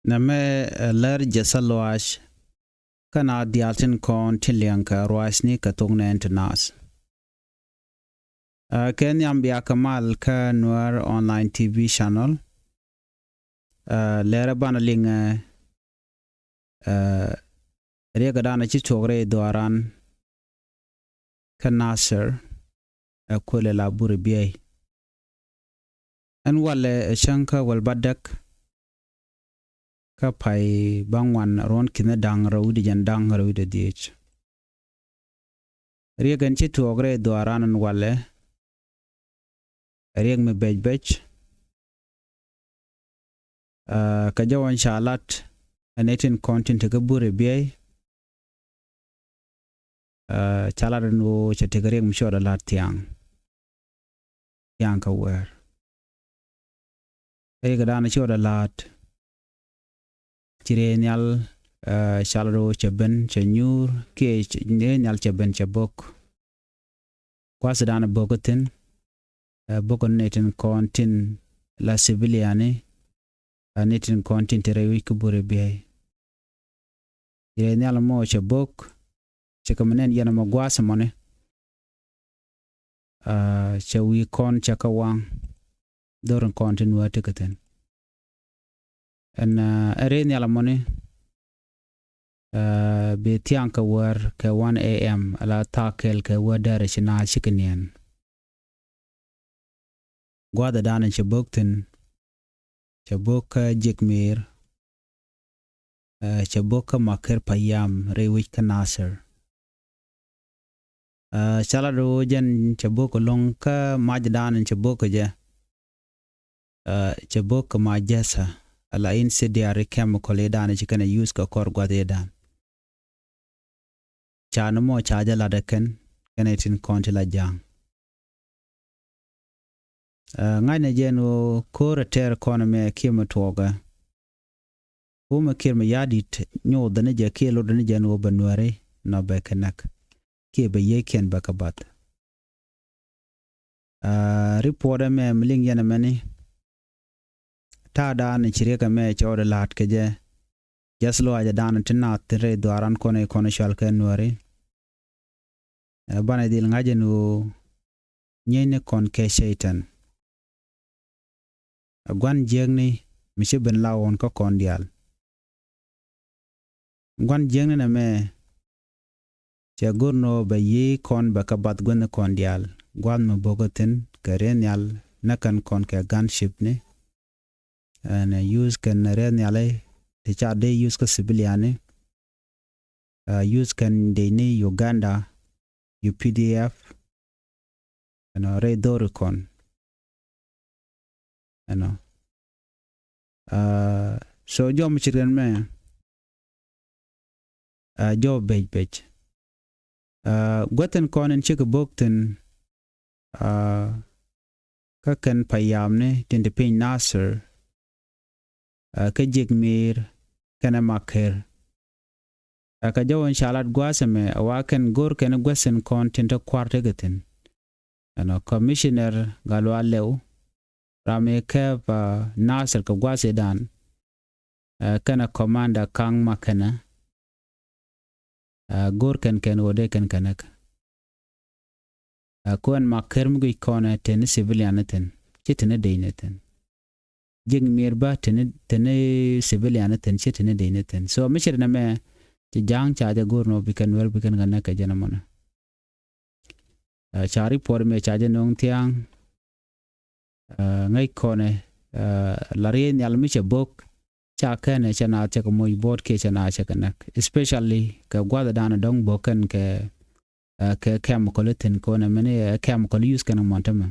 Name ler jesaloash kana dialtin kon tilianka roasni katungne internas. Ken yambia kamal ka Nuer online TV channel. Lera bana linga riek dana chi chogre doaran ka Nasser kwele la buri biay. En wale shanka wal badak ka pai bangwan ron kina dang rawdi jan dang rawdi diech. Riek en chi chogre doaran en wale riek me bej ka jawan shalat anetin content ka buri biay chalat no chategariek mshoda la tiang ka wer riek dana shoda lat chirenial shalro chaben chanyur ke nyal chaben chabok kwas dana bogotin bokon netin kontin la civiliane netin kontin terewi kubure biay chirenial mo chabok chakamanen yana magwasa mone chawi kon chakawang doran kontin watikaten en erenial mone be tianka war ke 1 am ala takel ke wadare china chikinian gwada dana chaboktin chaboka jikmiir chaboka makir payam rewich ka Nasser chalado jan chaboka longka majdan chaboka ja chaboka majasa ala incendiary chemical edana chikana use ka kor gwada edan chano mo chaja ladaken kenetin konti la jang ngayna jeno kore ter kono me kima toga uma kirma yadit nyodane je kelo dane jeno banware no bekenak ke be yeken bakabat reporter me mling yana mani ta dan chireka me chawda lat keje jaslo aja dan tinna tre dwaran kono shalka Nuer bana dil ngajenu nyene kon ke shaitan gwan jengni mishe ben lawon ka kondial gwan jengni na me che gurno ba yi kon ba ka bat gwen kondial gwan mo bogotin karenial nakan kon ke gunship ne and use kan reniale te cha de use ka civiliane use kan de ni Uganda UPDF and re doricon so jom chiren me jo bej gwaten konen chik bokten ka kan payamne tinde pin Nasser ka jikmiir kana makir ka jawon shalat gwasame awaken gor kana gwasen kontinta kwarte gaten commissioner galwalew rame kep Nasser ka gwase dan kana commander kang makana gor ken wode ken kanak koen makir mgi kone ten civilian ten chitene deineten jikmiir ba tene civilian ten chitene deineten so mishirna me ti jang chaja gorno bikan wel bikan ganna ka janamona chari por me chaja nong tiang ngai kone larien yalmi chabok cha kene chana cha moy bot ke chana cha kanak especially ka gwada dana dong boken ke chemical ten kone mene chemical use kana montama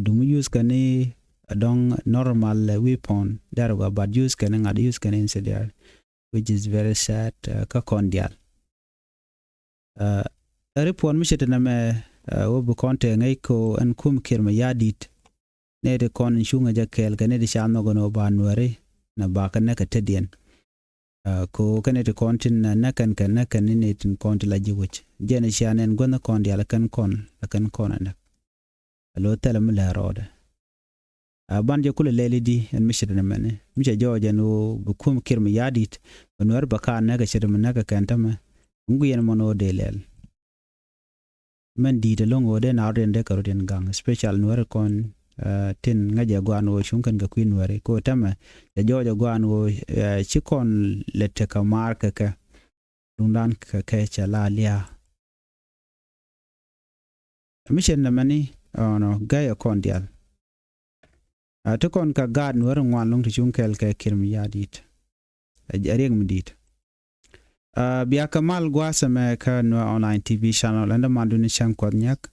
dum use kane dong normal weapon darwa but use kana ngad use kana incendiary which is very sad ka kondial report mishetna me wobu konte ngai ko an kum kirma yadit ne de kon shunga jakel gane de shano gono ba Nuer na ba kan ka tedien ko kane de kontin na kan ne tin konti la jiwich jene shanen gona kondial kan kon na lo telam la roda banje kule leli di en mishirne mene mishe joje no bukum kirmi yadit Nuer baka naga shirme naga kantama nguyen mono delel men di de longo de na rende karoden gang special Nuer kon tin ngaje gwano shunkan ga kuin Nuer ko tama ya joje gwano chikon lette ka marka ka dundan ka kecha la lia mishen mani no gaya kondial to kon ka gad Nuer ngwan long shunkel ka kirmi yadit riek midit biya kamal gwasame ka no online TV channel and manduni shang kodnyak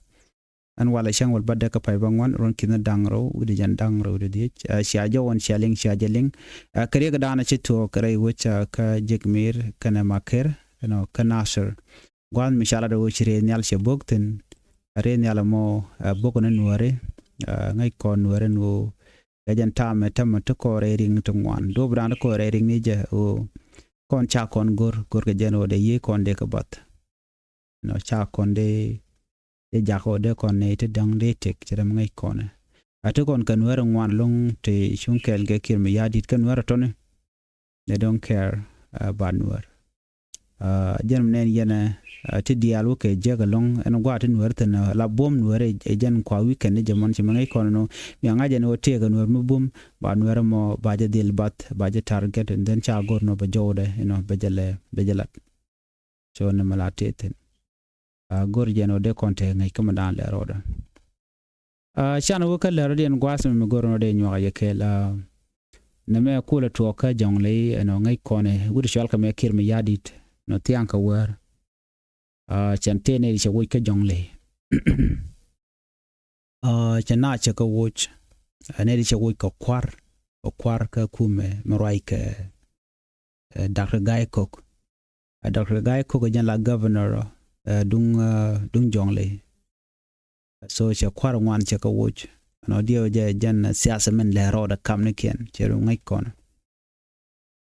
an wala shang wal badda ka pay bangwan ron kina dangro wudi jan dangro wudi shaja won shaling shajeling kare ga dana chito kare wucha ka jikmiir kana maker no kanasher gwan mishala do chire nyal shebokten are nyal mo bokone Nuere ngai kon Nuere no gajan tame tam to ko ring to ngwan do brand ko ring ni je o kon cha kon gor ke jeno de ye kon de ka bat no cha kon de jako de kon ne te dang de tek jere ngai kon ate kon kan Nuer ngwan long te shunkel ge kirmi yadit kan Nuer tone they don't care about Nuer jen nen yene ti dialu ke jega long en gwa ti Nuer ten la bom Nuer e jen kwa weekend je mon ngai kon no mi ngaje no te ga Nuer mu bum ba Nuer mo ba je dil bat ba je target and then cha gor no ba jode bejelat so ne malate ten gor je no de konte ngai kam dan le roda chana wo ka le roda en gwa mi gor no de nyo ya ke la ne me kula to ka jongle no ngai kone gudu shal ka me kirmi yadit no tianka wer chantene di chawoy ka jongle chana cha ka woch ane di chawoy ka kwar ka kume marai ka Dr. Guy Cook Dr. Guy Cook jan la governor dung jongle so cha kwar ngwan cha ka woch no dio je jan siasa men le roda kamne ken cheru ngai kon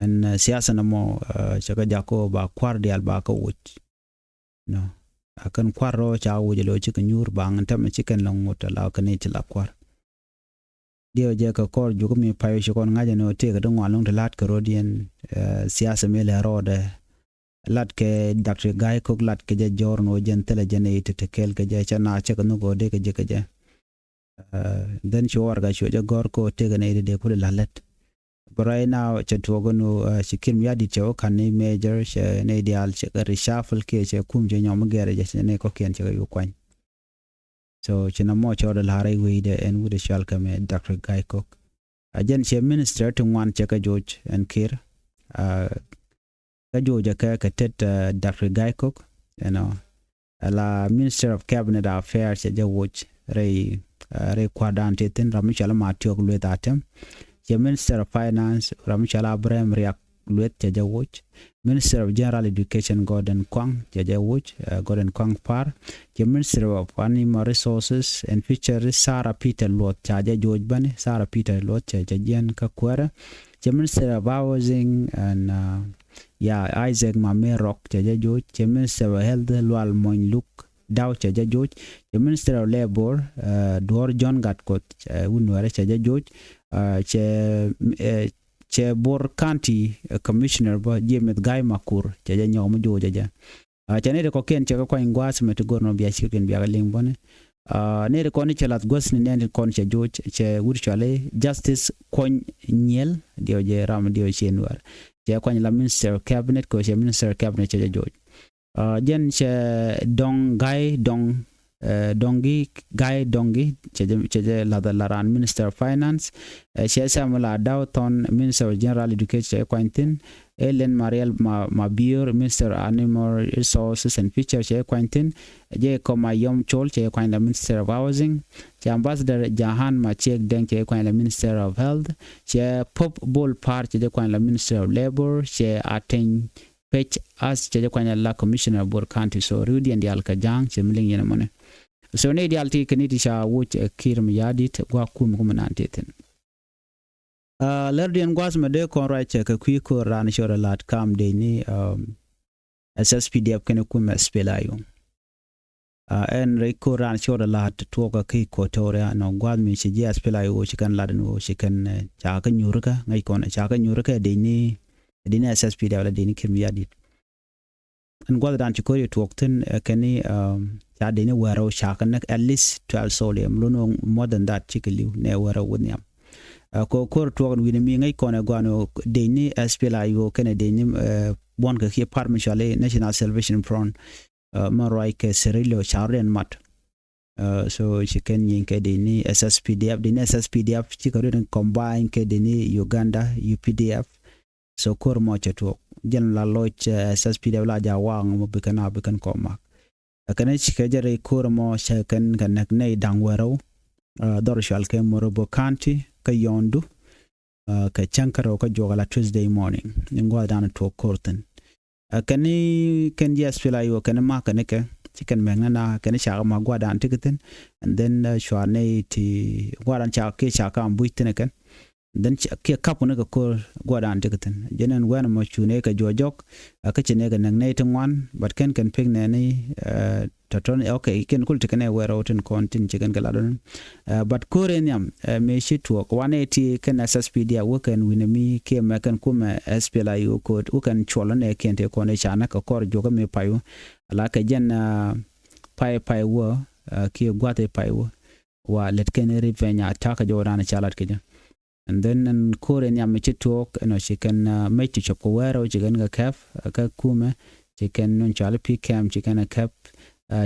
en siasa na mo cha ka jako ba kwar dial ba ka woch no akan kwaro cha wuje lo chika nyur bang tam chicken long mota la kan ni la kwar dio je ka kor jugo mi payo shikon ngaje no te ga dongwa long de lat ka rodien siasa mele rode lat ke Dr. Guy Cook lat ke je jor no jen tele jene te kel ke je chana chaka no go de ke je then shor ga sho je gor ko te ga ne de ko la let but right now chatwogo no shikim yadi cho kan ni major she ne ideal che reshuffle ke che kum je nyom gere je ne ko ken che yu kwan so china mo cho de lare we de en with shal kame Dr. Guy Cook ajen che minister to wan che ka George and Kir ka George ka tet Dr. Guy Cook you know la minister of cabinet affairs che watch re kwadante tin ramichala matiok le datem the Minister of Finance Ramchala Abraham Riek Luet Jajawuch, Minister of General Education Gordon Kwang Jajawuch, Gordon Kwang Par, the Minister of Animal Resources and Fisheries Sarah Peter Lot Jaja George Bani, Sarah Peter Lot Jajan Kakwara, the Minister of Housing and Isaac Mame Rock Jajajuch, the Minister of Health Lual Moin Luke Dow Jajajuch, the Minister of Labor Dor John Gatkot Unware Jajajuch, che Bor County Commissioner ba Jemet Guy Makur che nyom jo jaja chane de ko ken che ko ngwas met gorno biya chiken biya ling bone ne de ko ni chelat gos ni ne kon che jo che wurchale justice kon nyel dio je ram dio chenwar che ko la minister cabinet ko che minister cabinet che jo jen che dong Guy dong dongi Guy dongi che la laran Minister of Finance che samula Dawton Minister of General Education Quentin Ellen Mariel Mabior Minister of Animal Resources and Fisheries che Quentin je koma Yom Chol che Quentin Minister of Housing che Ambassador Jahan Machek Deng che Quentin Minister of Health che Pop Bol Par che Quentin Minister of Labor che Ateng Pech as che Quentin la Commissioner of Bor County so Rudy and Alka Jang che mling yene mone so ne dialti kaniti sha wuch kirm yadit gwa kum nantetin lerdian gwas me de kon right ka kwi ko ran shora lat kam de ni SSPDF kene kum spelayo en reko ran shoda la hat tuoka ki kotoria no gwad mi chi jas pela yo chikan laden wo chikan cha ka nyurka ngai kon cha ka nyurka de ni SSP da wala de ni kirmiya dit en gwad ran chikori tuokten kani cha de ni waro cha kan at least 12 solium luno more than that chikaliu ne waro wonyam ko kor tuok wini mi ngai kon gwano de ni SPLA yo kana de ni bon ka ki parmishale National Salvation Front Maroik Serillo Charen Mat. So she can yin kedini SSPDF, the SSPDF chikarin combine kedini Uganda UPDF. So kor mocha to general loch SSPDF la jawang mo bikan komak. Akane chikajare kor mo shakan kanak nei dangwero dorshal ke morobo county ka yondu ka chankaro ka jogala Tuesday morning ngwa dan to korten. Kani kan jas fila yo kan ma kan ke chicken mengana kan sha ma gwada antiketen and then shwane ti gwadan cha ke cha ka ambuitene kan then ke kapune ko gwada antiketen jenen wana mo chune ka jojok ka chine ga nang nei twan but kan ping ne ni taton okay ken kul tikene wero ten kontin chicken galadon but koreniam me shitu ko 180 kan SSPD ya woken winami ke mekan kuma SPLA yo ko woken cholane kente ko ne chana ka kor joga me payu ala ka jen pai wo ki gwate pai wo wa let ken revenya ataka jodana chalat ke and then koreniam me chitu no chicken me chop ko wero chicken ga kaf ka kuma chicken non chala pi cam chicken kaf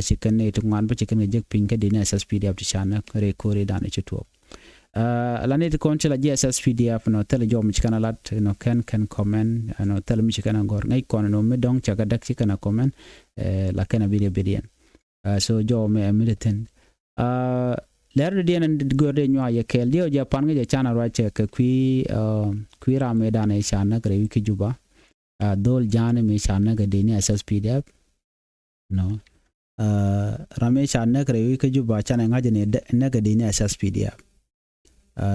chicken ne to ngwan ba chicken jek pinka dina SSPDF chana re kore dana chitu la ne to konchela SSPDF no tele jom chicken lat no can comment no tele mi chicken gor ngai kon no me dong chaga dak chicken comment la kana bidian so jo me militen ler dien and gorde nywa ye kel dio japan ga chana ruac ka kwi rame dana chana gre ki juba dol jane me chana ga dina SSPDF no Ramesh Anakre ke juba chana ngajene naga dina SSPDF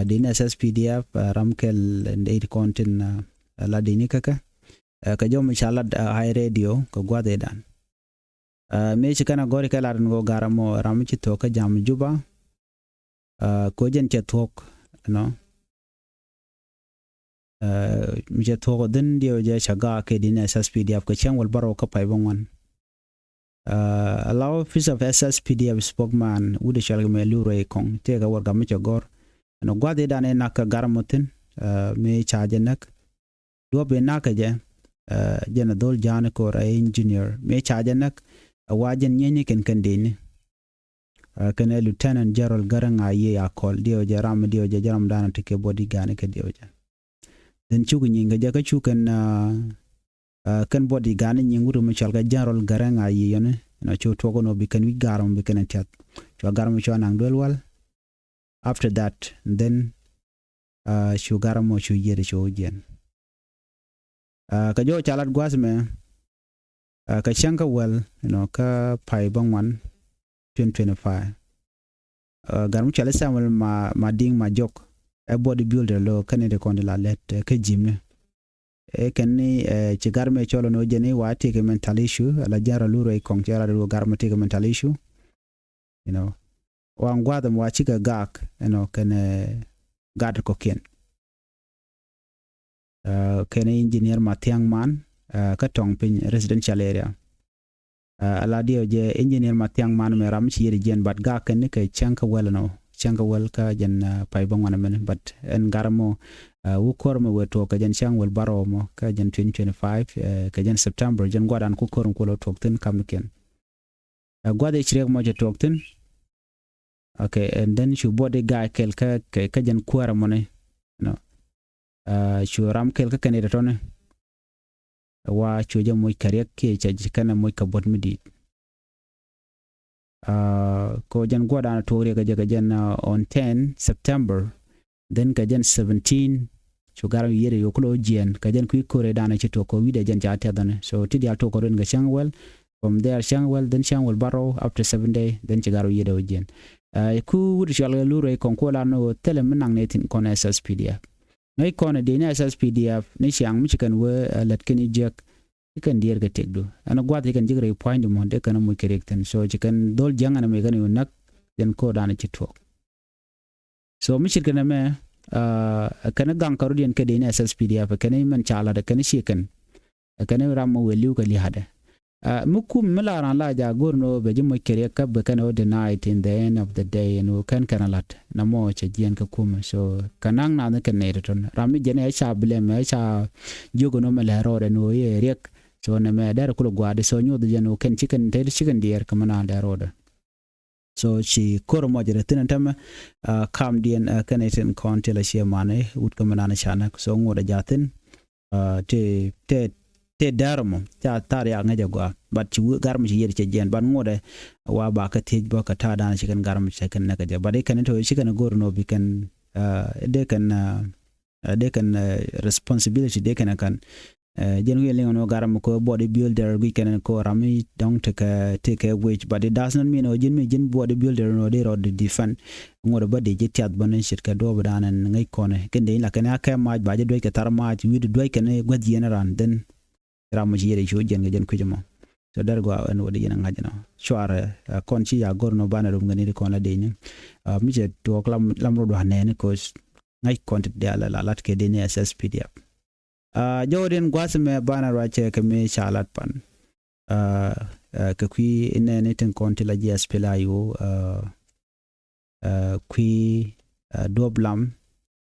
dina SSPDF ramkel and 8 content la dini kaka ka jom inshallah high radio ko gwade dan me chikana gori kala ngo garamo ramchi to ka jam juba ko jen che thok no mi che thok den dio je chaga ke dina SSPDF ko changwal baro ka pai bangwan allow office of SSPDF spokesman ude shalgme lure kong tega warga micho gor no gwade dane naka garmotin me chajenak do be naka je jena dol jane ko engineer me chajenak wajen nyenye ken kandini kana lieutenant general garanga ye akol dio jaram dio jaram dana tike body gane ke dio ja den chugu nyinga jaga chuken kan body gane nyinguru michal ga general garanga ye yone no chu togo no bikan wi garam bikan tat chu garam chu nang dolwal after that then chu garam mo chu yere chu jen ka jo chalat gwasme ka chanka well ka pai bangwan 2025 garam chala samuel ma ding ma jok a bodybuilder lo kanede kondela let ka gymne kenni ci garme cholo no jeni wa take mental issue la jara luro e kong jara do garme take mental issue wa ngwada mo chiga gak kene gad ko ken kene engineer matiang man ka tong pin residential area ala dio je engineer matiang man me ram chi jen bat gak ken ke chanka well ka jen pai bangwana men but en garmo wukor me weto ka jen chang wel baro mo ka jen 2025 ka jen September jen gwadan ku korum ko lo tokten kamken gwade chirek mo je tokten okay and then shu body guy kel ka jen kuara mo ne shu ram kel ka kaneda tone wa shu je moy karek ke chaji kana moy ka bot midi ko jen gwadan to re ka jen on 10 September then ka jen 17 shu garam yere yoklo jen ka jen ku kore dana chito ko wide jen jata dane so tidi alto ko ren ga changwell from there changwell then changwell baro after 7 day then chigaro yede jen ku wudi shalga lure kon ko la no tele menang netin kon SSPDF nay kon de ni SSPDF ni chang mi chikan we let keni jek chicken deer ke tekdu ana gwat chicken jigre point mo de kana mo kerekten so chicken dol jangana me kana nak den ko dana chitwo so mi chicken me kana gang karudien ke de ne SSPDF kana man chala de kana chicken kana ram welu ka li hada mukum milaran la ja gorno be jimo kere ka be kana denied in the end of the day no kan kana lat na mo che jien ka kum so kanang na kan ne ton rami jene cha bile me cha jogo no mele rode no ye riek so na me dar ko gwade so nyu de jeno ken chicken te chicken deer kama na da rode so chi kor mo jere tin tam kam dien kaneten kon tele she mane ut kama na chana so ngoda jatin te darmo ta tar ya ngaja gwa bat ci garmi ci yeri ci jen ban ngode wa ba ka tej ba ka ta dan ci kan garmi ci kan naka ja bare kan to ci kan gorno bi kan de kan responsibility de kan jen wi lengo garam ko body builder gi kan ko rami don't take a wage but it does not mean jen body builder no de rod defend ngode ba de jetiat banen shit ka do banan ngai kone ken de la kan aka ma ba je do ka tar ma wi do kan gwad generan den ramu jere jo jen jen kujamo so dar go an wodi yen ngajno chwar konchi ya gorno bana dum ngani ko la de ni mi je to lam ro do hanene ko ngai konti de ala lat ke de ne SSPDF joden gwasme bana rache ke me chalat pan ke kui ne ten konti la GSP la yo kui doblam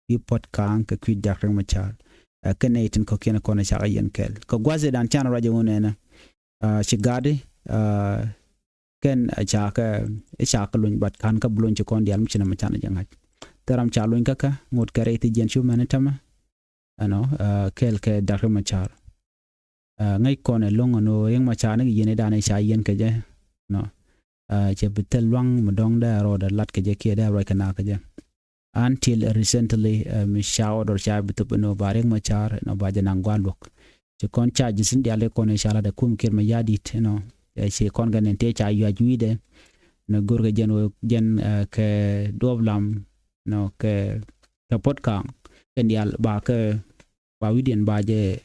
ki potkan ke kui dakre machar kenetin ko kena kona cha yen kel ko gwaze dan chana rajo wonena chigade ken cha ka luñ bat kan ka blon ci kon dial mi china machana jangat taram cha luñ kaka ngot kare ti jen chu manatama ano kel ke dakre machar ngai kone longo no yeng machana gi yene dan cha yen ke je no che betel wang modong da ro da lat ke je ke da ro kana ke je until recently mi shawd or cha bitu no bareng machar no bajana ngwalok che kon cha jisin diale kon inshallah da kum kir ma yadit no che kon ganen te cha yu ajuide no gorga jen ke doblam no ke podcast en dial ba ke ba widien ba je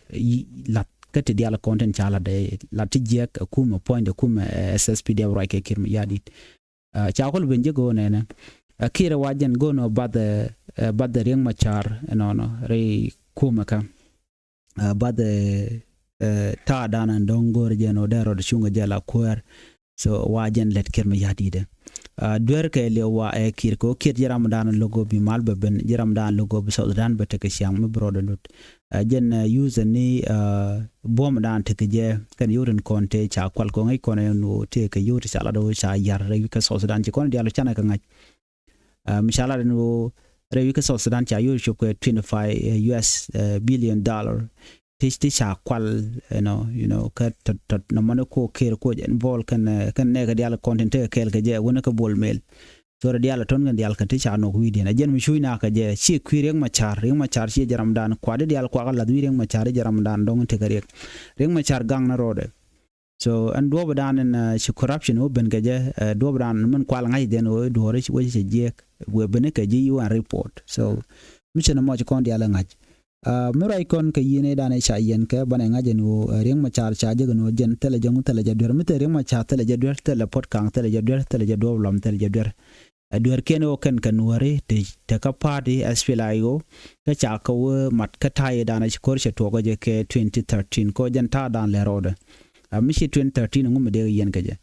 lat kete dial content chala de latijek kum point kum SSPD right ke kir ma yadit cha kol benje go nena kira wajen gono bad riek machar no re kumaka bad ta danan don gorje no dero de chunga jala kwer so wajen let kirma yadide dwer ke le wa kir ko kir jaram dan logo bi malbe ben jaram dan logo bi so dan bete ke siang mi brodo lut jen user ni bom dan te ke je kan yurin konte cha kwal ko ngai kono no te ke yuri sala do cha yar re ka so dan ji kon dialo chana ka ngai mishala no rewi ka so Sudan cha yuri chukwe $25 billion ti cha kwal you know ka tot na mano ko ker ko en bol kan ne ga dial content kel ka je wona ka bol mel so ra dial ton ngan dial ka ti cha no wi na jen mi shuina ka je chi kwireng machar chi jaram dan kwa de dial kwa la dwireng machar jaram dan dong te ka reng machar gang na rode so and do badan en corruption o ben gaje do badan man kwal ngai den o do re wo je je we ben ka ji you report so mission mo kon dia la ngaj mura ikon ka yine dan cha yen ka ban ngaje no reng machar cha je no jen tele jang tele je dur mit reng machar tele je dur tele pot kang tele je do lam tele je dur dur ken o kan ware te ka party SPLIO ka cha ko mat ka tai dan ko che to go je ke 2013 ko jen ta dan le rode mishi 2013 ngum de yen kaje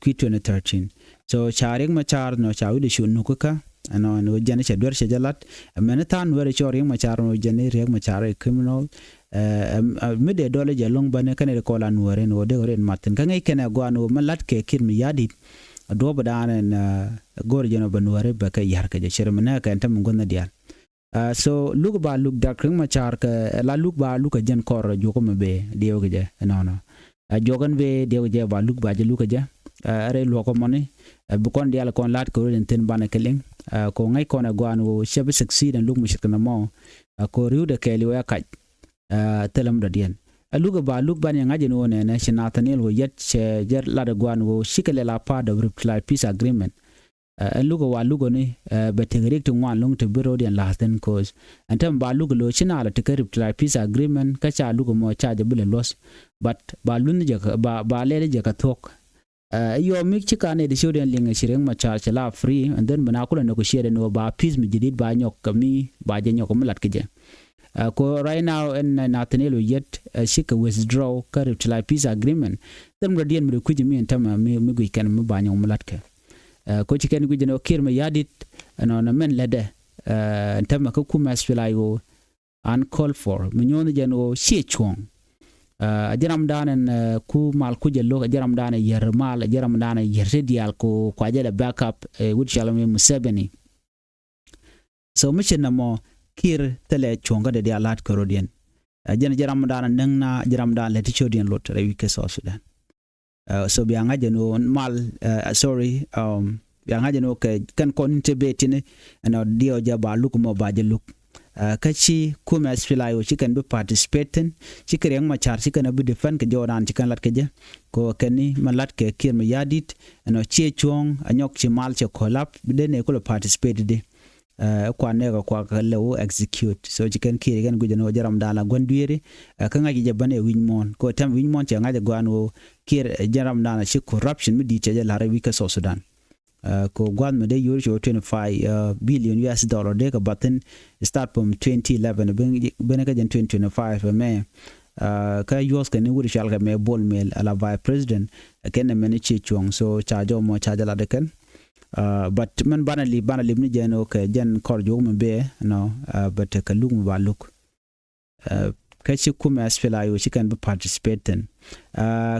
qui 2013 so charing machar no chawi de shunu kuka no jane che dwer che jalat menetan were choring machar no jane reg machar criminal mede dole je long bane kane ko lan were no de ren matin kan kene go no malat ke kirmi yadi do badan gor jeno banware ba kay yar kaje shermana kan tam gonna dial so look dakring machar ka la look jen kor joko mebe dio kaje no jogan ve de je ba luk ba je luka ja are lo ko moni bu kon dial kon lat ko ren ten bana keleng ko ngai kon agwanu shebe succeed and luk mushik na mo ko riu de keli wa ka telam da dien aluga ba luk ban ngaje no ne na shinataniel wo yet che jer la de gwanu shikele la pa de reply peace agreement lugo wa lugo ni betegrik to wan long to biro den lasten cause antem ba lugo lo china la te karib peace agreement ka cha lugo mo charge bile loss but ba lun je ba lele je ka tok yo mik chika ne de shoden linga shireng machar chala free and then bana kula negotiate no ba peace mi jidid ba nyok kami ba je nyok mulat kije ko right now en nathaniel yet shika withdraw karib peace agreement then radian mi ku jimi entama mi gu kan mi ba nyok mulat ke ko chiken gu jeno kir me yadit no na men lede entama ko kuma spelayo an call for mi nyon jeno shi chong jaram danen ku mal ku jello jaram danen yer mal jaram danen yer dial ko jele backup would shalom musebeni so mission mo kir tele chonga de dialat korodien jaram danen nangna jaram danen leti chodien lot rewi ke so Sudan so bianga jeno mal sorry bianga jeno ke kan kon tebetine no dio jaba luk mo baje luk kachi kuma spilayo chicken be participating chicken machar chicken be defend ke joran chicken lat ke je ko keni malat ke kir me yadit no che chong anyok chi mal che collab de ne ko participate de kwa ne ko ka lewo execute so chicken kir gen gujeno jaram dala gonduire ka ngaji je bane winmon ko tam winmon che ngaji gwano kir jaram dala chi corruption mi di che la rewi ke so Sudan ko gwan me de euro 25 billion US dollar de ka batten start from 2011 ben ka jen 2025 me ka US ka ne wuri shal ka me bol mel ala vice president ken me ne chi chuang so charge mo charge la de ken but man banali ni jeno ka jen kor jo me be no but ka lug ba luk ka chi kuma spelayo chi kan be participating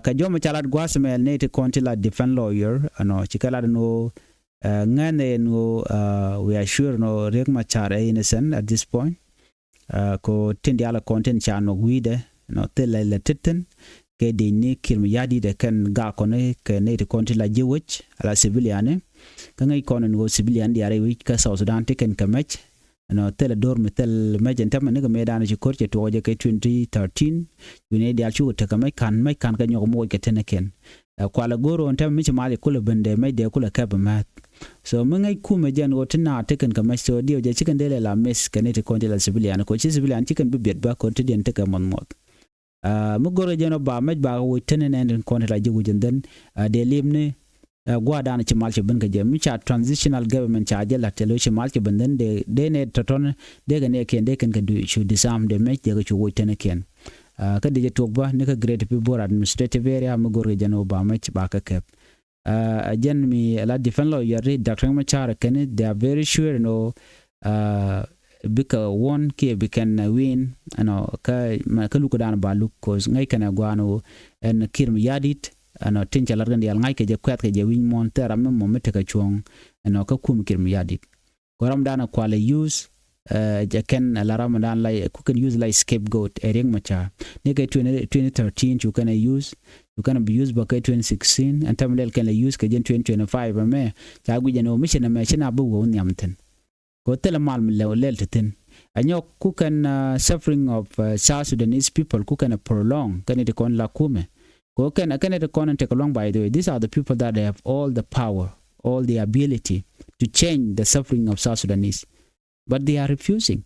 ka jomo chalat gwasmel ne te kontila defend lawyer no chikala no ngane no we are sure no riek machar innocent at this point ko tindi ala content chano guide no tele titten ke de ni kirmi yadi de kan ga kone ke ne te kontila jiwich ala civilian ka ngai kono no civilian di are wi ka South Sudan te ken kamach no tele dorme tel mejen tam ne me dana ci korche to je ke 2013 wine dia chu te kamai kan ka nyoko mo ke teneken kwala goro on tam mi ci mali kula bende me de kula ka ba so mun ngai ku me jen go tina te ken kamai so dio je chicken dele la mes ke ne te konti la civilian ko ci civilian chicken bi bet ba ko te den te ka mon mot mu goro jeno ba me ba wo tenen en konti la jigu jenden de limne gwa dana ci malche ben ka je mi cha transitional government cha je la telo ci malche ben den de ne toton de ga ne ken de ken ka du chu disam de me je ga chu wo tene ken ka de tok ba ne ka great people administrative area mu gor jeno ba me ci ba ka kep jen mi la defend lawyer Dr. Machar ken they are very sure no bika won ke bikan win ano ka lu ko dana ba lu ko ngai kana gwano en kirm yadit ano tincha largan dial ngai ke je kwat ke je win mon tera me mo mete ka chuong ano ka kum kirm yadit goram dana kwale use je ken la ramadan lai ku can use like scapegoat ering macha ne ke 2013 you can use you can be used by 2016 and tamlel can use ke 2025 me ta gu je no mission me china bu won yamten ko tele mal lel tin anyo ku can suffering of South Sudanese people ku can prolong kan it kon la kume ko can it kon take along by the way these are the people that have all the power all the ability to change the suffering of South Sudanese but they are refusing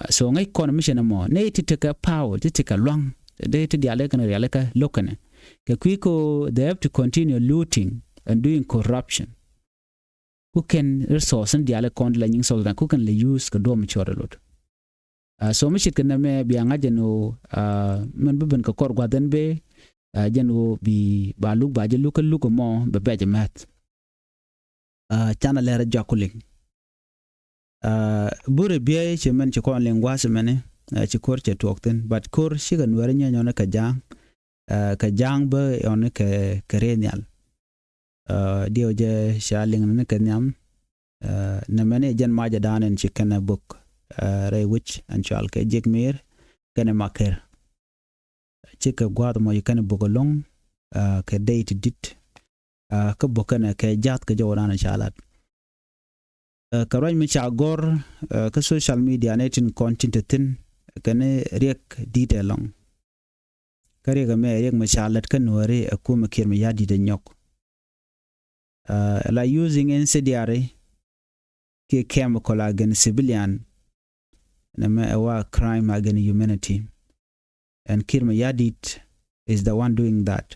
so ngai kon mission mo ne it take a power to take along they to diale kan reale ka lokane ke kuiko they have to continue looting and doing corruption who can resource and diale kon la nying so who can le use ka dom chore lot so mi shit kan me bi anga jeno men ben ka kor gwaden be jeno bi ba luk ba je luk mo be be mat chana le ra jakuling bure bi che men che kon lengwa se mene che kor che tokten but kor shiga Nuer nya na ka jang be on ke kerenial dio je shaling ne kenyam na mane jen maja danen chikana book which and chal ke jikmiir kana maker chika gwad mo yikana bogolong ke date dit ka bokana ke jat ke jawrana chalat karoj mi chagor ka social media netin content tin kane riek detailong kare ga me riek ma chalat kan wore akuma kirma yadi de nyok like using incendiary chemical against civilian a crime against humanity, and Kirma Yadit is the one doing that,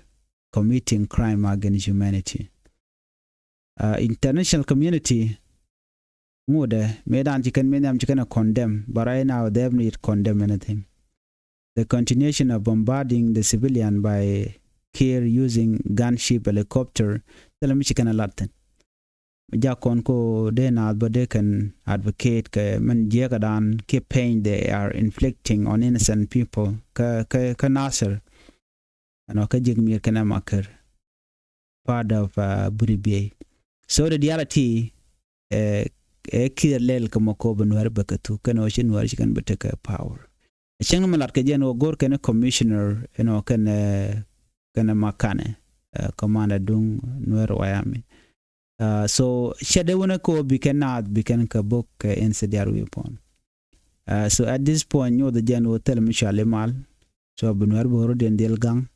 committing crime against humanity. International community ngode medan chicken condemn, but right now they haven't yet condemn anything. The continuation of bombarding the civilian by Kir using gunship helicopter, tell me chicken a lot. Jakon ko they not, but they can advocate man jagadan keep pain they are inflicting on innocent people ka nasser and ka jikmiir kana makar part of Buribiye. So the reality Kir lel kama ko Nuer bakatu kana oshin Nuer chikan beteka power chang malat ka jen gor kana commissioner kana makane commander dung Nuer wayami. So shade wona ko biken ka book incendiary weapon. So at this point the general tell Michelle mal so Nuer boro den del gang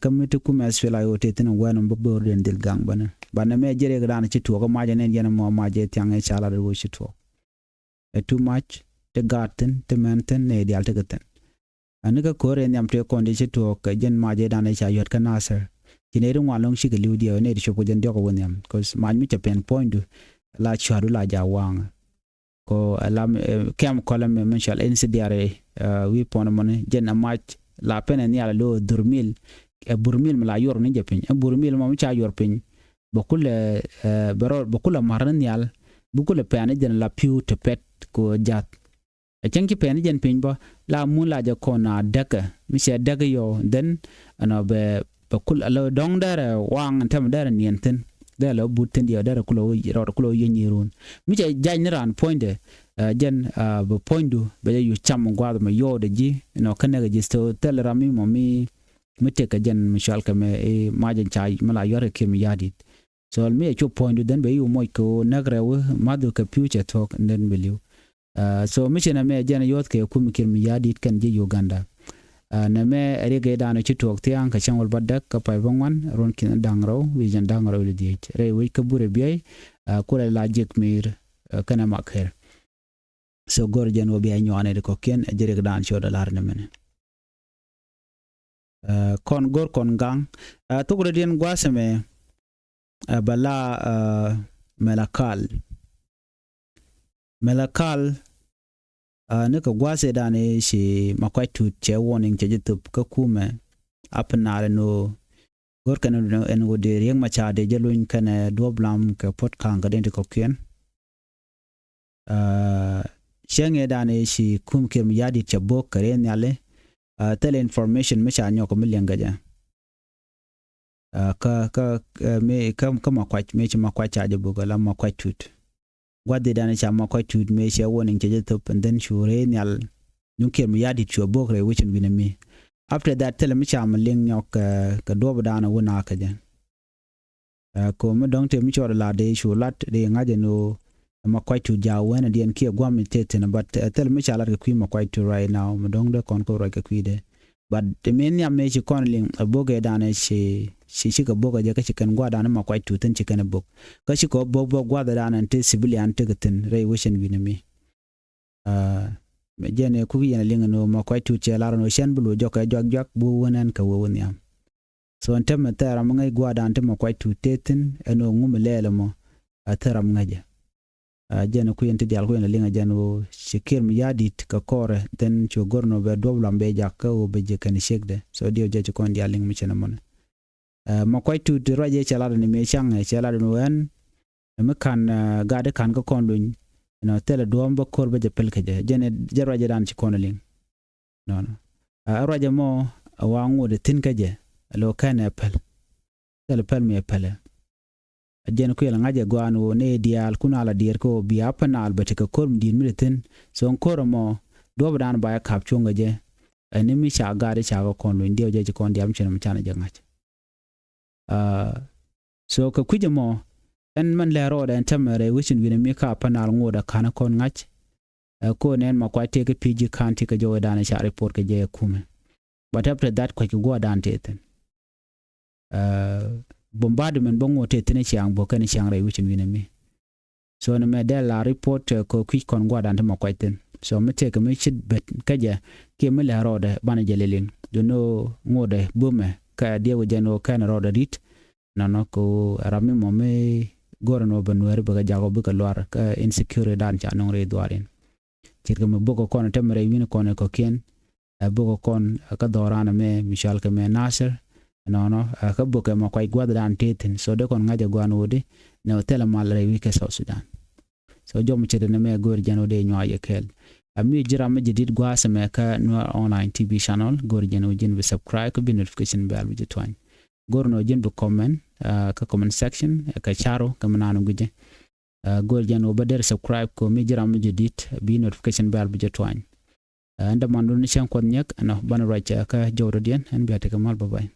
committee kuma asfela yote tin wan boro den del gang bana me jere gran ci to ko ma jenen yen mo ma je tiang chala do ci to too much the garden the maintain ne dial te gaten anika ko re nyam te ko ndi ci to ka jen ma je dan cha yot ka nasser Kineru walong shi galiu dia ne shopo jen dia ko wonyam cause man mi pen point la charu la jawang ko alam kem kolam men shal incendiary we pon mon jen amach la pen ni ala lo durmil burmil la yor ni jepin burmil mo cha yor pin bokul bokul maran yal bokul pen jen la piu te pet ko jat chanki pen jen pin ba la mun la ja ko na daga mi se daga yo den ana be bakul alo dong dara wang tam dara nienten da lo butten dia dara kulo yirun mi je janiran pointe jen bo pointu be yu cham gwado ma yode ji kana ga jisto tel rami momi mite ka jen mishal ka me majen chai mala yore kim yadit so me chu pointu den be yu moy ko nagre wo madu ka future talk den beliu so mi chena me jen yot ke kum kim yadit kan ji Uganda na me rege dano ci tok tiang ka changol badak ka pay bangwan ron kin dangro wi jan dangro le diet re wi ka bure biay ko la jikmiir kana makher so gor jan wo biay nyone de ko ken jere dan cho dollar ne men kon gor kon gang to gor den gwaseme bala melakal ne ka gwase dane shi makwai tu che warning che jitup ka kume apna no gor kan en go de riek machar de jeluin kan do blam ka pot kan ga den ko ken shenge dane shi kum kem yadi che bok kare nyale tele information me cha nyoko milenga ja me kam makwai me chi makwai cha je bugala makwai tut gwade dana chama ko tud me she warning che to and then shure nyal nyuke mi yadi chu bokre which win me after that tell me chama ling nyok ka do dana wona ka jan ko me dong te mi chora la de shu lat de ngaje no ma ko tud ja wena den ki gwam tete na but tell me chala ka kwi ma ko tud right now me dong de kon ko ra ka kwi de but the men ya me chi kon ling boge dana she ka boga je ka chicken gwada na makwai tutun chicken bok ka shi ko bobo gwada da nan te civilian te gatin rai wishin winami me jene ku yana linga no makwai tuche lar no shen bulu joka jog bu wonan ka wo nyam so antem tara mangai gwada ante makwai tutetin eno ngum lele mo atara ngaja jene ku yente dial ku yana linga jano shikir mi yadit ka kore den cho gorno be doblam be jakka o be je kan shekde so dio je kon dial ling mi chena mon makwai tu raje chala ni me chang chala no en me kan gade kan ko kon luñ no tele dom ba kor be je pelke je jene raje dan ci konaling non raje mo wangu de tin kaje lo kan apel tele pel me pele jene ko yela ngaje gwanu ne dial kuna la dir ko biya panal ba te ko korm din militin so kor mo do dan ba kap chunga je ani mi cha gade cha ko kon luñ dio je ci kon diam chen mchana je ngach so ka kujamo en man lero da tamare wishin wina mi ka panal ngoda kana kon ngach ko nen ma kwate ke piji kanti ka jowa dana sha report ka je kume but after that ko ki go dan teten bombardment bongo te tene chiang bo kan chiang rai wichin winami so na me de la report ko kwich kon gwa dan ma kwaiten so me te me chit bet kaja ke me la roda bana jeleling do no ngode bume ka dia wajano kan roda dit na ko rami mo me gorano Nuer ba jago ba lwar ka insecure dan cha nong re dwarin chirga me boko kon temre win kon ko ken boko kon ka dorana me mishal ka me nasir no ka boko ma kwai gwad dan teten so de kon ngaja gwanode ne tela mal re wi ka South Sudan so jom chede ne me gor jano de nyaa yekel ami jira me jidid gwa se me ka Nuer online TV channel gor jano jin be subscribe ko be notification bell bi jetwan gor no jin be comment ka comment section ka charo ka mananu guje gor jano ba der subscribe ko mi jira me jidid bi notification bell bi jetwan anda mandu ni chen kon nyak ana ban racha ka jawro dien en biate ka mal bye bye